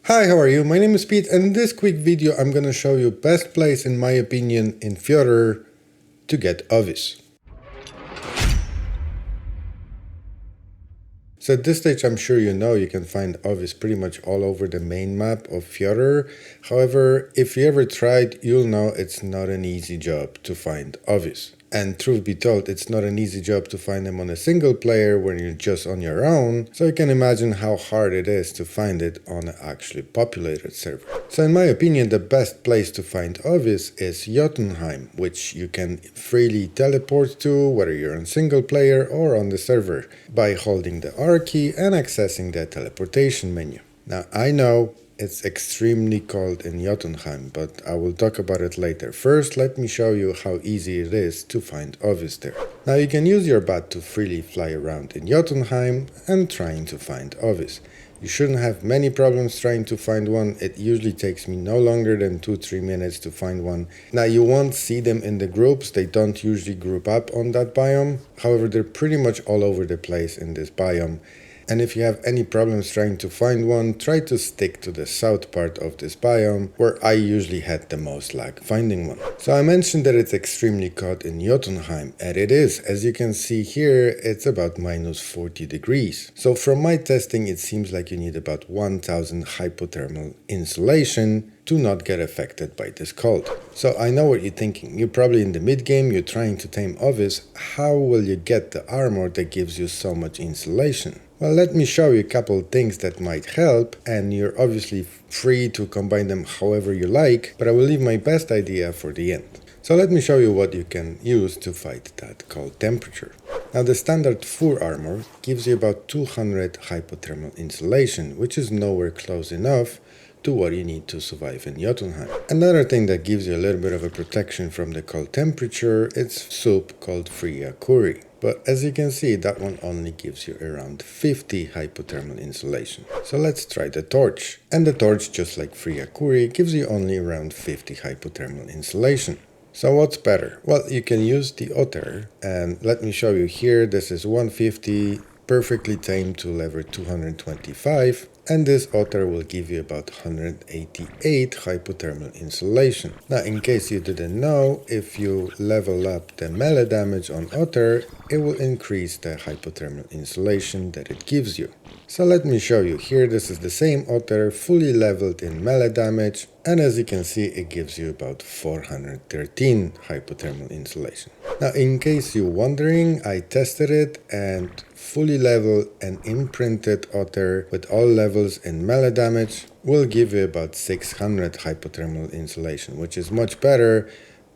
Hi, how are you? My name is Pete, and in this quick video I'm gonna show you best place in my opinion in Fjordur to get Ovis. So at this stage I'm sure you know you can find Ovis pretty much all over the main map of Fjordur. However, if you ever tried, you'll know it's not an easy job to find Ovis. And truth be told, it's not an easy job to find them on a single player when you're just on your own, so you can imagine how hard it is to find it on an actually populated server. So in my opinion, the best place to find Ovis is Jotunheim, which you can freely teleport to, whether you're on single player or on the server, by holding the ARK key and accessing the teleportation menu. Now I know it's extremely cold in Jotunheim, but I will talk about it later. First, let me show you how easy it is to find Ovis there. Now you can use your bat to freely fly around in Jotunheim and trying to find Ovis. You shouldn't have many problems trying to find one. It usually takes me no longer than 2-3 minutes to find one. Now you won't see them in the groups, they don't usually group up on that biome. However, they're pretty much all over the place in this biome. And if you have any problems trying to find one, try to stick to the south part of this biome, where I usually had the most luck finding one. So I mentioned that it's extremely cold in Jotunheim, and it is. As you can see here, it's about minus 40 degrees. So from my testing, it seems like you need about 1000 hypothermal insulation to not get affected by this cold. So I know what you're thinking. You're probably in the mid game, you're trying to tame Ovis. How will you get the armor that gives you so much insulation? Well, let me show you a couple of things that might help, and you're obviously free to combine them however you like, but I will leave my best idea for the end. So let me show you what you can use to fight that cold temperature. Now the standard fur armor gives you about 200 hypothermal insulation, which is nowhere close enough to what you need to survive in Jotunheim. Another thing that gives you a little bit of a protection from the cold temperature is soup called Fria curry. But as you can see, that one only gives you around 50 hypothermal insulation. So let's try the torch. And the torch, just like Fria curry, gives you only around 50 hypothermal insulation. So what's better? Well, you can use the otter, and let me show you here. This is 150, perfectly tamed to level 225. And this otter will give you about 188 hypothermal insulation. Now, in case you didn't know, if you level up the melee damage on otter, it will increase the hypothermal insulation that it gives you. So let me show you here. This is the same otter, fully leveled in melee damage, and as you can see, it gives you about 413 hypothermal insulation. Now, in case you're wondering, I tested it, and fully leveled and imprinted otter with all levels in melee damage will give you about 600 hypothermal insulation, which is much better,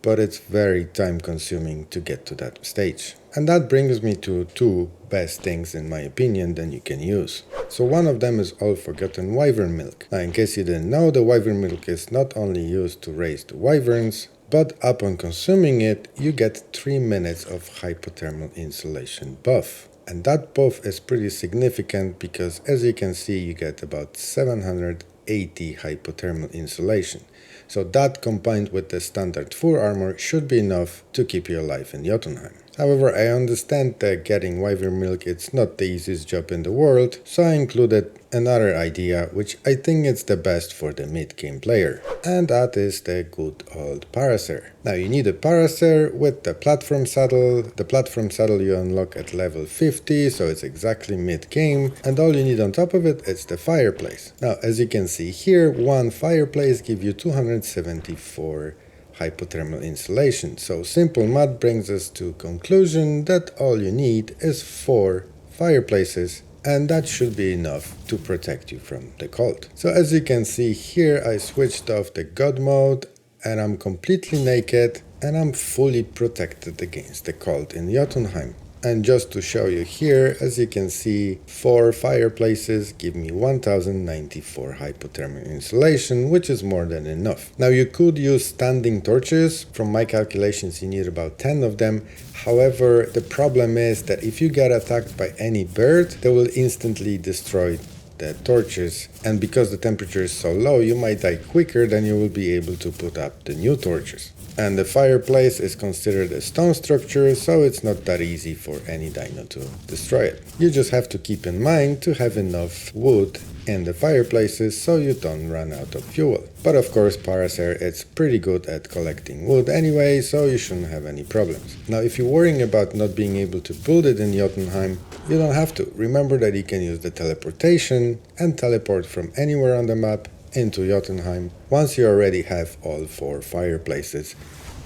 but it's very time consuming to get to that stage. And that brings me to two best things in my opinion that you can use. So one of them is all forgotten wyvern milk. Now in case you didn't know, the wyvern milk is not only used to raise the wyverns, but upon consuming it, you get 3 minutes of hypothermal insulation buff. And that buff is pretty significant because as you can see, you get about 780 hypothermal insulation. So that combined with the standard fur armor should be enough to keep you alive in Jotunheim. However, I understand that getting wyvern milk it's not the easiest job in the world, so I included another idea which I think is the best for the mid-game player, and that is the good old parasaur. Now you need a parasaur with the platform saddle. The platform saddle you unlock at level 50, so it's exactly mid-game, and all you need on top of it is the fireplace. Now as you can see here, one fireplace gives you 274 hypothermal insulation. So simple math brings us to conclusion that all you need is 4 fireplaces, and that should be enough to protect you from the cold. So as you can see here, I switched off the god mode and I'm completely naked and I'm fully protected against the cold in Jotunheim. And just to show you here, as you can see, 4 fireplaces give me 1094 hypothermal insulation, which is more than enough. Now you could use standing torches. From my calculations, you need about 10 of them. However, the problem is that if you get attacked by any bird, they will instantly destroy the torches, and because the temperature is so low, you might die quicker than you will be able to put up the new torches. And the fireplace is considered a stone structure, so it's not that easy for any dino to destroy it. You just have to keep in mind to have enough wood in the fireplaces so you don't run out of fuel. But of course Parasaur is pretty good at collecting wood anyway, so you shouldn't have any problems. Now if you're worrying about not being able to build it in Jotunheim, you don't have to. Remember that you can use the teleportation and teleport from anywhere on the map into Jotunheim once you already have all 4 fireplaces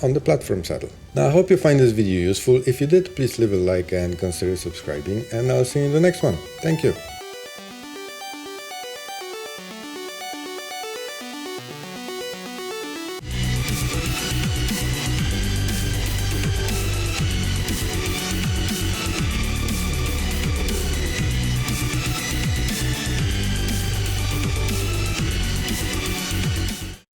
on the platform saddle. Now I hope you find this video useful. If you did, please leave a like and consider subscribing, and I'll see you in the next one. Thank you.